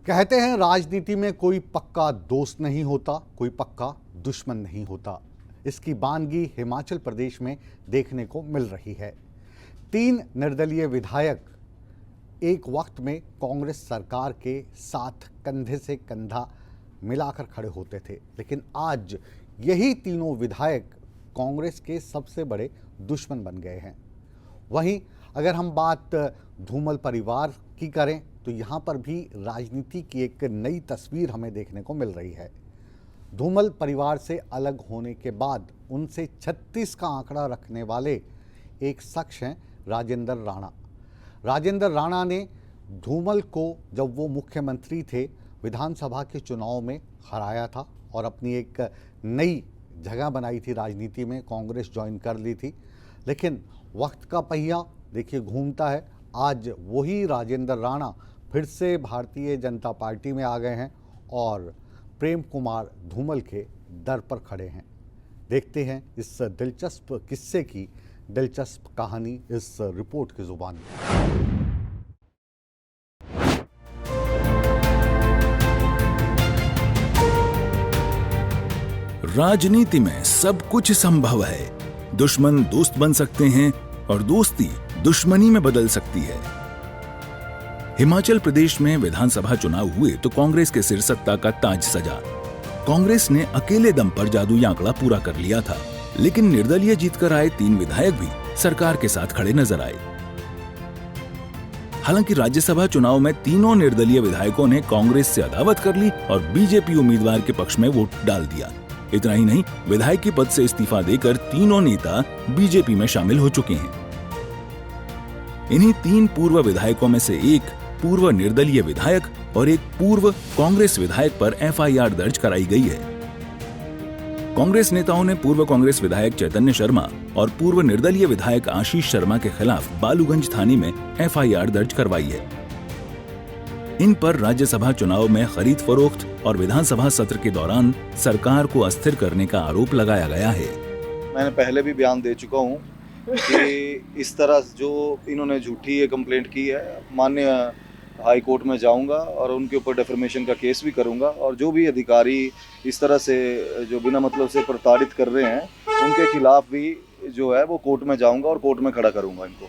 कहते हैं राजनीति में कोई पक्का दोस्त नहीं होता, कोई पक्का दुश्मन नहीं होता। इसकी बानगी हिमाचल प्रदेश में देखने को मिल रही है। 3 निर्दलीय विधायक एक वक्त में कांग्रेस सरकार के साथ कंधे से कंधा मिलाकर खड़े होते थे, लेकिन आज यही तीनों विधायक कांग्रेस के सबसे बड़े दुश्मन बन गए हैं। वहीं अगर हम बात धूमल परिवार की करें तो यहाँ पर भी राजनीति की एक नई तस्वीर हमें देखने को मिल रही है। धूमल परिवार से अलग होने के बाद उनसे 36 का आंकड़ा रखने वाले एक शख्स हैं राजेंद्र राणा। राजेंद्र राणा ने धूमल को जब वो मुख्यमंत्री थे विधानसभा के चुनाव में हराया था और अपनी एक नई जगह बनाई थी राजनीति में, कांग्रेस ज्वाइन कर ली थी। लेकिन वक्त का पहिया देखिए घूमता है। आज वही राजेंद्र राणा फिर से भारतीय जनता पार्टी में आ गए हैं और प्रेम कुमार धूमल के दर पर खड़े हैं। देखते हैं इस दिलचस्प किस्से की दिलचस्प कहानी इस रिपोर्ट की जुबान में। राजनीति में सब कुछ संभव है। दुश्मन दोस्त बन सकते हैं और दोस्ती दुश्मनी में बदल सकती है। हिमाचल प्रदेश में विधानसभा चुनाव हुए तो कांग्रेस के सिर सत्ता का ताज सजा। कांग्रेस ने अकेले दम पर जादुई आंकड़ा पूरा कर लिया था, लेकिन निर्दलीय जीतकर आए 3 विधायक भी सरकार के साथ खड़े नजर आए। हालांकि राज्यसभा चुनाव में तीनों निर्दलीय विधायकों ने कांग्रेस से अदावत कर ली और बीजेपी उम्मीदवार के पक्ष में वोट डाल दिया। इतना ही नहीं, विधायकी पद से इस्तीफा देकर तीनों नेता बीजेपी में शामिल हो चुके हैं। इन्हीं 3 पूर्व विधायकों में से एक पूर्व निर्दलीय विधायक और एक पूर्व कांग्रेस विधायक पर एफआईआर दर्ज कराई गई है। कांग्रेस नेताओं ने पूर्व कांग्रेस विधायक चैतन्य शर्मा और पूर्व निर्दलीय विधायक आशीष शर्मा के खिलाफ बालूगंज थाने में एफआईआर दर्ज करवाई है। इन पर राज्यसभा चुनाव में खरीद फरोख्त और विधानसभा सत्र के दौरान सरकार को अस्थिर करने का आरोप लगाया गया है। मैंने पहले भी बयान दे चुका हूं कि इस तरह जो इन्होंने झूठी ये कंप्लेंट की है, माननीय हाई कोर्ट में जाऊंगा और उनके ऊपर डेफर्मेशन का केस भी करूंगा और जो भी अधिकारी इस तरह से जो बिना मतलब से प्रताड़ित कर रहे हैं उनके खिलाफ भी जो है वो कोर्ट में जाऊंगा और कोर्ट में खड़ा करूंगा इनको।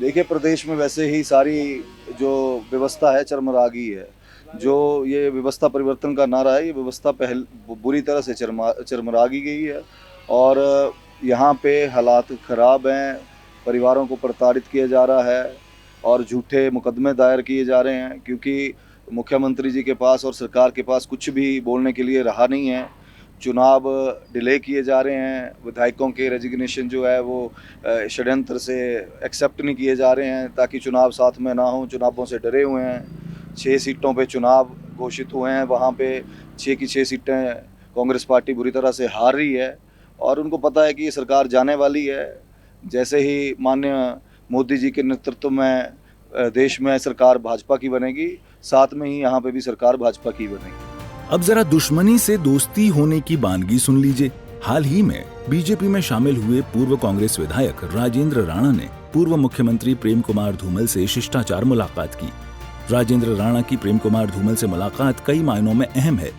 देखिए, प्रदेश में वैसे ही सारी जो व्यवस्था है चरमरा गई है। जो ये व्यवस्था परिवर्तन का नारा है, ये व्यवस्था बुरी तरह से चरमरा गई है और यहाँ पे हालात ख़राब हैं। परिवारों को प्रताड़ित किया जा रहा है और झूठे मुकदमे दायर किए जा रहे हैं, क्योंकि मुख्यमंत्री जी के पास और सरकार के पास कुछ भी बोलने के लिए रहा नहीं है। चुनाव डिले किए जा रहे हैं। विधायकों के रेजिग्नेशन जो है वो षड्यंत्र से एक्सेप्ट नहीं किए जा रहे हैं ताकि चुनाव साथ में ना हो। चुनावों से डरे हुए हैं। 6 सीटों पे चुनाव घोषित हुए हैं, वहाँ पे 6 की 6 सीटें कांग्रेस पार्टी बुरी तरह से हार रही है और उनको पता है कि ये सरकार जाने वाली है। जैसे ही माननीय मोदी जी के नेतृत्व में देश में सरकार भाजपा की बनेगी, साथ में ही यहाँ पे भी सरकार भाजपा की बनेगी। अब जरा दुश्मनी से दोस्ती होने की बानगी सुन लीजिए। हाल ही में बीजेपी में शामिल हुए पूर्व कांग्रेस विधायक राजेंद्र राणा ने पूर्व मुख्यमंत्री प्रेम कुमार धूमल से शिष्टाचार मुलाकात की। राजेंद्र राणा की प्रेम कुमार धूमल से मुलाकात कई मायनों में अहम है।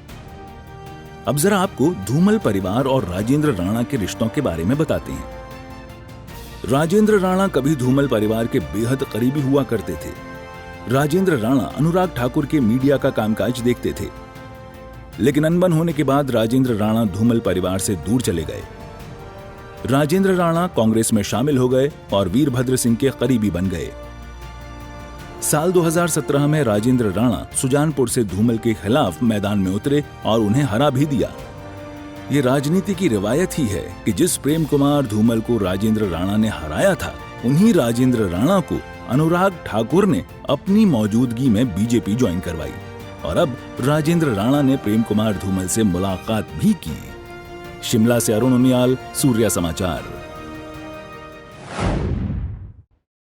अब जरा आपको धूमल परिवार और राजेंद्र राणा के रिश्तों के बारे में बताते हैं। राजेंद्र राणा कभी धूमल परिवार के बेहद करीबी हुआ करते थे। राजेंद्र राणा अनुराग ठाकुर के मीडिया का कामकाज देखते थे, लेकिन अनबन होने के बाद राजेंद्र राणा धूमल परिवार से दूर चले गए। राजेंद्र राणा कांग्रेस में शामिल हो गए और वीरभद्र सिंह के करीबी बन गए। साल 2017 में राजेंद्र राणा सुजानपुर से धूमल के खिलाफ मैदान में उतरे और उन्हें हरा भी दिया। ये राजनीति की रिवायत ही है कि जिस प्रेम कुमार धूमल को राजेंद्र राणा ने हराया था, उन्हीं राजेंद्र राणा को अनुराग ठाकुर ने अपनी मौजूदगी में बीजेपी ज्वाइन करवाई और अब राजेंद्र राणा ने प्रेम कुमार धूमल से मुलाकात भी की। शिमला से अरुण उनियाल, सूर्या समाचार।